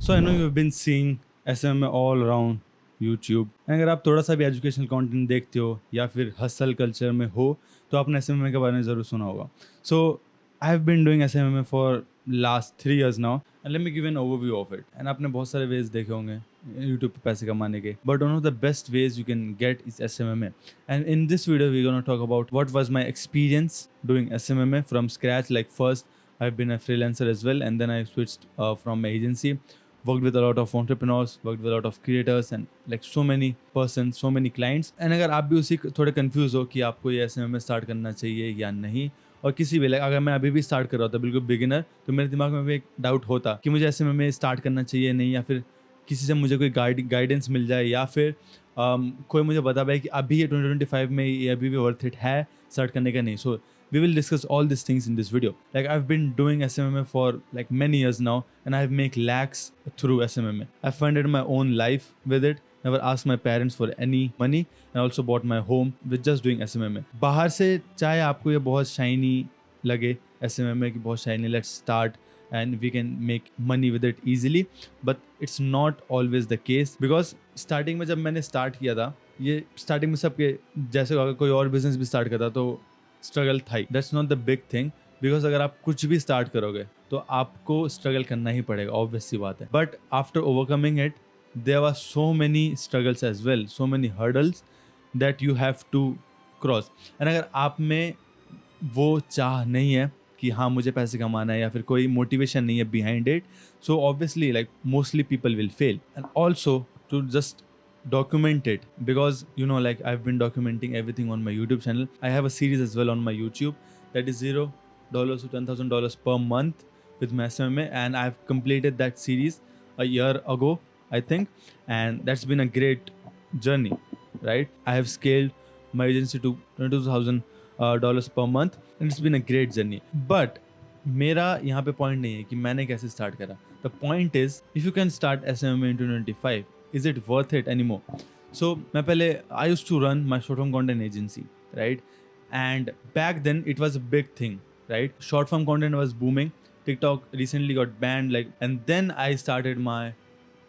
So I know you've been seeing SMMA all around YouTube. अगर आप थोड़ा सा भी एजुकेशनल कंटेंट देखते हो या फिर हसल कल्चर में हो तो आपने SMMA के बारे में ज़रूर सुना होगा. So I have been doing SMMA for last 3 years now and let me give you an overview of it. And आपने बहुत सारे ways देखे होंगे YouTube पे पैसे कमाने के. But one of the best ways you can get is SMMA. And in this video we're going to talk about what was my experience doing SMMA from scratch. Like first I've been a freelancer as well and then I switched from my agency. Worked with a lot of entrepreneurs, worked with a lot of creators and like so many persons, so many clients. And अगर आप भी उसी थोड़े confuse हो कि आपको ये SMMA start करना चाहिए या नहीं, और किसी भी अगर मैं अभी भी स्टार्ट कर रहा होता बिल्कुल बिगिनर, तो मेरे दिमाग में भी एक डाउट होता कि मुझे SMMA स्टार्ट करना चाहिए नहीं, या फिर किसी से मुझे कोई गाइडेंस मिल जाए, या फिर कोई मुझे बता पाए कि अभी ये 2025 में ये अभी भी वर्थ इट है स्टार्ट करने का नहीं. सो we will discuss all these things in this video. Like I've been doing SMMA for like many years now and I've made lakhs through SMMA. I funded my own life with it. Never asked my parents for any money and also bought my home with just doing SMMA. बाहर से चाहे आपको ये बहुत shiny लगे SMMA की बहुत shiny, let's start and we can make money with it easily, but it's not always the case because starting में जब मैंने start किया था, ये starting में सबके जैसे अगर कोई और business भी start करता तो स्ट्रगल था. That's not the big thing because अगर आप कुछ भी स्टार्ट करोगे तो आपको स्ट्रगल करना ही पड़ेगा, ऑब्वियस सी बात है. But after overcoming it there are so many struggles as well, so many hurdles that you have to cross. And अगर आप में वो चाह नहीं है कि हाँ मुझे पैसे कमाना है, या फिर कोई मोटिवेशन नहीं है behind it, so obviously like mostly people will fail. And also to just document it, because you know, like I've been documenting everything on my YouTube channel. I have a series as well on my YouTube that is $0 to $10,000 per month with my SMMA, and I've completed that series a year ago, I think, and that's been a great journey, right? I have scaled my agency to $22,000 per month and it's been a great journey. But मेरा यहाँ पे point नहीं है कि मैंने कैसे start करा. The point is if you can start SMMA in 2025, is it worth it anymore? So मैं पहले I used to run my short form content agency, right? And back then it was a big thing, right? Short form content was booming. TikTok recently got banned, like, and then I started my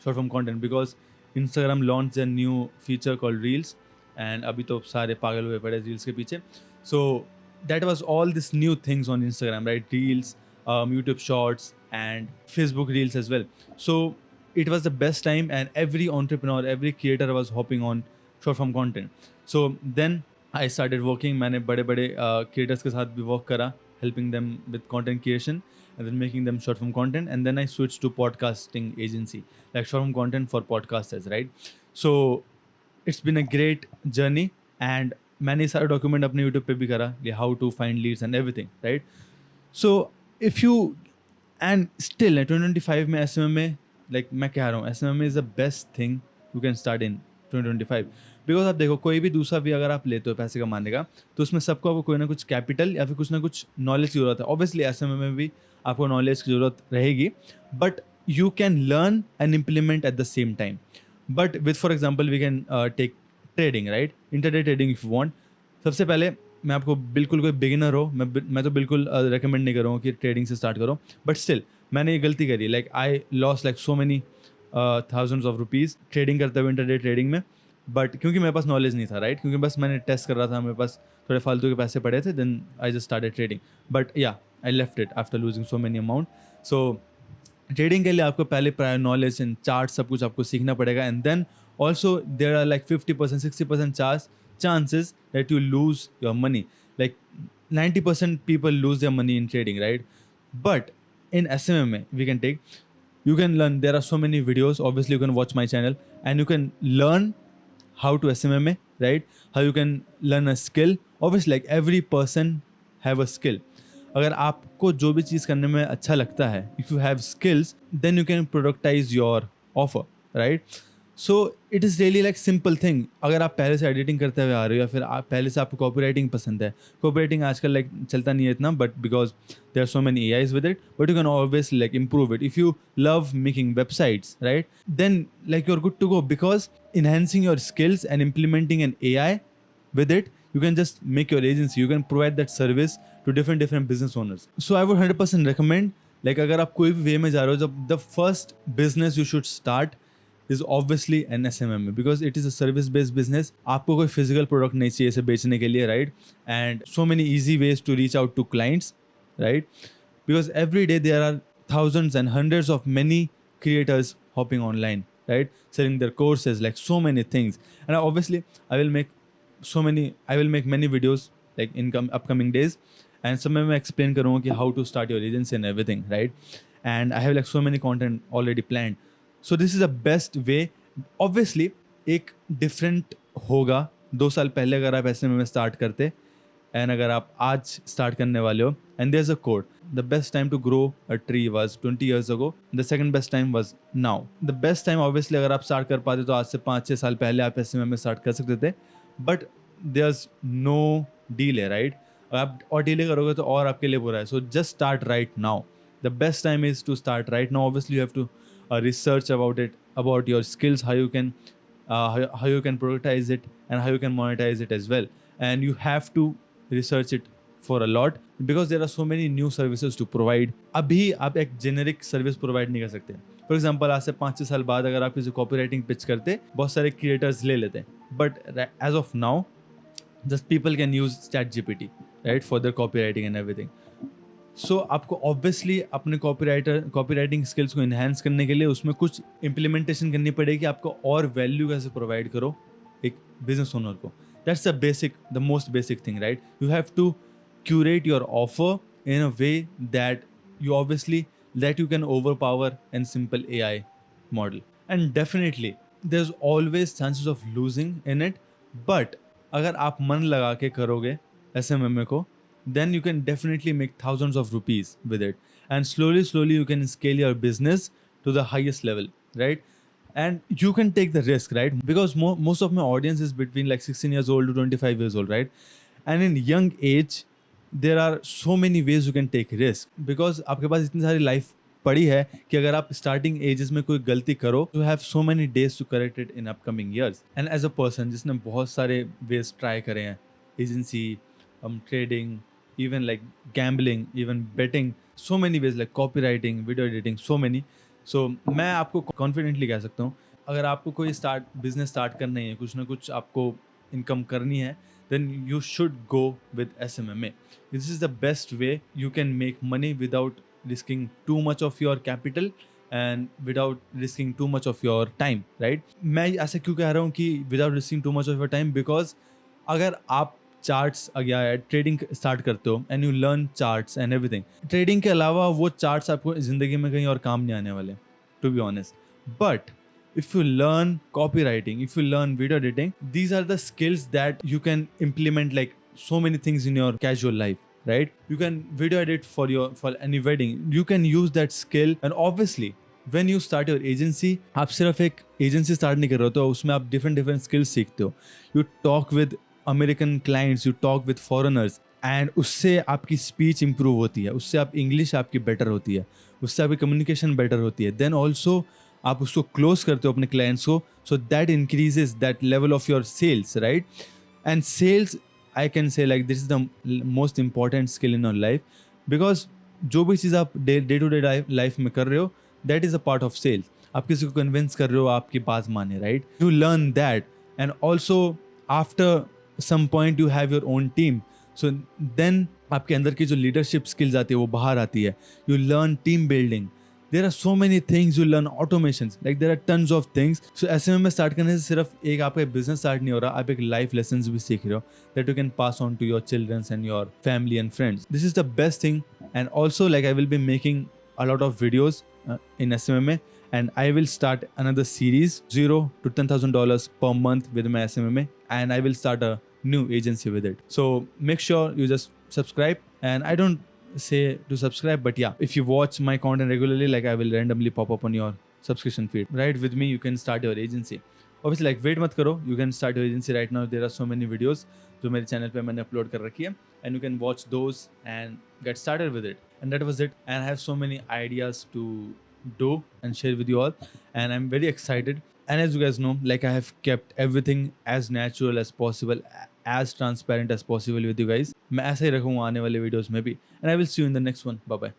short form content because Instagram launched a new feature called Reels, and अभी तो सारे पागल हुए पड़े Reels के पीछे. So that was all these new things on Instagram, right? Reels, YouTube Shorts, and Facebook Reels as well. So it was the best time and every entrepreneur, every creator was hopping on short form content. So then I started working. मैंने बड़े बड़े creators के साथ भी work करा, helping them with content creation and then making them short form content. And then I switched to podcasting agency, like short form content for podcasters, right? So it's been a great journey and मैंने सारे document अपने YouTube पे भी करा, how to find leads and everything, right? So if you, and still 2025 में SMMA, like मैं कह रहा हूँ SMMA is the best thing you can start in 2025. Because आप देखो कोई भी दूसरा भी अगर आप लेते हो पैसे कमाने का, तो उसमें सबको आपको कोई ना कुछ कैपिटल या फिर कुछ ना कुछ नॉलेज की ज़रूरत है. ऑब्वियसली SMMA में भी आपको नॉलेज की ज़रूरत रहेगी, but you can learn and implement at the same time. But with for example we can take trading, right? Intraday trading if you want. सबसे पहले मैं आपको बिल्कुल कोई बिगिनर हो, मैं तो बिल्कुल रेकमेंड नहीं करूँगा कि ट्रेडिंग से स्टार्ट करो. बट स्टिल मैंने ये गलती करी, like I loss like so many thousands of rupees trading करते हुए इंटरडे ट्रेडिंग में. बट क्योंकि मेरे पास नॉलेज नहीं था, राइट? क्योंकि बस मैंने टेस्ट कर रहा था, मेरे पास थोड़े फालतू के पैसे पड़े थे, then I just started trading. But yeah I left it after losing so many amount. So trading के लिए आपको पहले प्रायर नॉलेज एंड चार्ट सब कुछ आपको सीखना पड़ेगा. And then also there are like 50% 60% chances that you lose your money. Like 90% people lose their money in trading, right? But in SMMA we can take, you can learn, there are so many videos, obviously you can watch my channel and you can learn how to SMMA, right? How you can learn a skill. Obviously like every person have a skill. अगर आपको जो भी चीज़ करने में अच्छा लगता है, if you have skills, then you can productize your offer, right? So it is really like simple thing. अगर आप पहले से एडिटिंग करते हुए आ रहे हो, या फिर आप पहले से आपको कॉपी राइटिंग पसंद है, कॉपी राइटिंग आजकल लाइक चलता नहीं है इतना, but because there are so many AIs with it, but you can always like improve it. If you love making websites, right, then like you are good to go, because enhancing your skills and implementing an AI with it, you can just make your agency, you can provide that service to different business owners. So I would 100% recommend like अगर आप कोई भी वे में जा रहे हो, जब the first business you should start is obviously an S M M, because it is a service based business. आपको कोई फिजिकल प्रोडक्ट नहीं चाहिए इसे बेचने के लिए, right? And so many easy ways to reach out to clients, right? Because every day there are thousands and hundreds of many creators hopping online, right, selling their courses, like so many things. And obviously I will make many videos like in upcoming days, and some में मैं explain करूँगा कि how to start your agency and everything, right? And I have like so many content already planned. So this is the best way. Obviously एक different होगा 2 साल पहले अगर आप ऐसे में स्टार्ट करते, एंड अगर आप आज स्टार्ट करने वाले हो, and there is a code, the best time to grow a tree was 20 years ago, the second best time was now. The best time obviously अगर आप स्टार्ट कर पाते तो आज से 5-6 साल पहले आप एस में स्टार्ट कर सकते थे, but there is no delay, right? आप और डीले करोगे तो और आपके लिए बुरा है. So just start right now. The best time is to start right now. Obviously you have to research about it, about your skills, how you can how you can productize it and how you can monetize it as well. And you have to research it for a lot, because there are so many new services to provide. अभी आप एक generic service provide नहीं कर सकते. For example आज से 5-6 साल बाद अगर आप किसी कॉपी राइटिंग पिच करते, बहुत सारे क्रिएटर्स ले लेते, but as of now just people can use ChatGPT, right, for their copy writing and everything. So आपको ऑब्वियसली अपने कॉपी राइटिंग स्किल्स को इन्हेंस करने के लिए उसमें कुछ इम्प्लीमेंटेशन करनी पड़ेगी. आपको और वैल्यू कैसे प्रोवाइड करो एक बिजनेस ओनर को. That's the most basic thing, right? You have to curate your offer in a way that you can overpower a simple AI model. And definitely, there's always chances of losing in it. But अगर आप मन लगा के करोगे SMMA को, then you can definitely make thousands of rupees with it. And slowly you can scale your business to the highest level, right? And you can take the risk, right? Because most of my audience is between like 16 years old to 25 years old, right? And in young age there are so many ways you can take risk, because आपके पास इतनी सारी life पड़ी है कि अगर आप starting edges में कोई गलती करो, you have so many days to correct it in upcoming years. And as a person जिसने बहुत सारे ways ट्राई करे हैं, agency, trading, even like gambling, even betting, so many ways like copywriting, video editing, so many. So मैं आपको confidently कह सकता हूँ, अगर आपको कोई बिजनेस स्टार्ट करना ही है, कुछ ना कुछ आपको इनकम करनी है, then you should go with SMMA. This is the best way you can make money without risking too much of your capital and without risking too much of your time, right? मैं ऐसा क्यों कह रहा हूँ कि without risking too much of your time, because अगर आप charts या ट्रेडिंग स्टार्ट करते हो and you learn charts and everything, trading के अलावा वो चार्ट्स आपको ज़िंदगी में कहीं और काम नहीं आने वाले, to be honest. But if you learn copywriting, if you learn video editing, these are the skills that you can implement like so many things in your casual life, right? You can video edit for any wedding. You can use that skill. And obviously when you start your agency, आप सिर्फ एक agency start नहीं कर रहे हो, तो उसमें आप डिफरेंट स्किल्स सीखते हो. You talk with American clients, you talk with foreigners, and उससे आपकी स्पीच इंप्रूव होती है, उससे आप इंग्लिश आपकी बेटर होती है, उससे आपकी कम्युनिकेशन बेटर होती है. देन ऑल्सो आप उसको क्लोज करते हो अपने क्लाइंट्स को, so that increases that level of your sales, right? And sales, I can say like this is the most important skill in your life, because जो भी चीज़ आप डे टू डे लाइफ में कर रहे हो, that is a part of sales. आप किसी को कन्विंस कर रहे हो आपकी बात माने, right? You learn that. And also after some point you have your own team, so then आपके अंदर की जो लीडरशिप स्किल्स आती है वो बाहर आती है. You learn team building. There are so many things you learn, automations, like there are tons of things. So ऐसे में स्टार्ट करने से सिर्फ एक आपका बिजनेस स्टार्ट नहीं हो रहा, आप एक लाइफ लेसन्स भी सीख रहे हो that you can pass on to your children and your family and friends. This is the best thing. And also like I will be making a lot of videos in SMMA, and I will start another series, $0 to $10,000 per month with my SMMA, and I will start a new agency with it. So make sure you just subscribe. And I don't say to subscribe, but yeah, if you watch my content regularly, like I will randomly pop up on your subscription feed. Right with me, you can start your agency. Obviously like wait mat karo, you can start your agency right now. There are so many videos जो मेरे channel पे मैंने upload कर रखी है, and you can watch those and get started with it. And that was it. And I have so many ideas to do and share with you all, and I'm very excited. And as you guys know, like I have kept everything as natural as possible, as transparent as possible with you guys. मैं ऐसे ही रखूँगा आने वाले videos में भी. And I will see you in the next one. Bye bye.